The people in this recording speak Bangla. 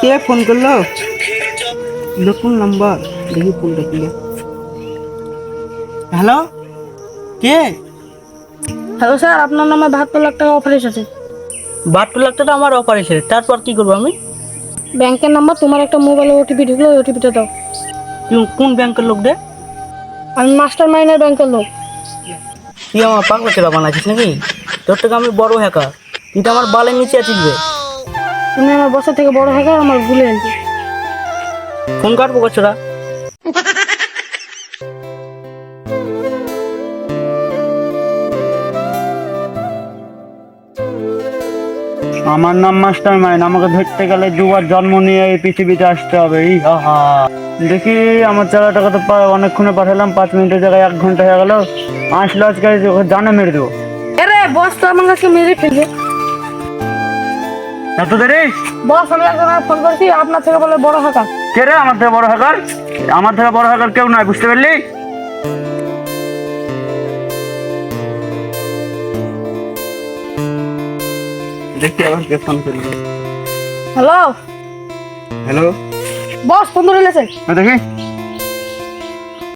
কে ফোন করলো? নতুন নাম্বার, দেখি ফোনটা কি। হ্যালো, কে? হ্যালো স্যার, আপনার নামে 72 লাখ টাকা অফার এসেছে। 72 লাখ টাকা আমার অফার এসেছে, তারপর কি করবো আমি? ব্যাংকের নাম্বার, তোমার একটা মোবাইলে ওটিপি ঢুকলো, ওই ওটিপিটা দাও। কোন ব্যাংকের লোক রে? আমি মাস্টার মাইন্ডের ব্যাংকের লোক। তুই আমার পাগলা চোরা বানাচ্ছিস নাকি? তোর থেকে আমি বড় হ্যাকার, তুই তো আমার বালের নিচে আছিস রে। তুমি আমার বছর থেকে বড় হ্যাকার, আমার ভুলে আনছি। ফোন কাটবো কচোরা। আমার নাম মাস্টার মাইন্ড, আমাকে ধরতে গেলে দুবার জন্ম নিয়ে এই পৃথিবীতে আসতে হবে। দেখি আমার চালাটাকে তো অনেকক্ষণে পাঠালাম, 5 মিনিটের জায়গায় 1 ঘন্টা হয়ে গেল। আসলো আজকে, ওকে জানে মেরে দেবো। আরে বস তো আমার কাছে মেরে ফেলবে। এত দেরি? বস, আমি একজনের ফোন করেছি, আপনার থেকে বলে বড় হ্যাকার। কে রে? আমার থেকে বড় হ্যাকার? আমার থেকে বড় হ্যাকার কেউ নয়, বুঝতে পারলি? দেখি আবার কে ফোন করলো। হ্যালো হ্যালো, বস, ফোন ধরে লেছে। দেখি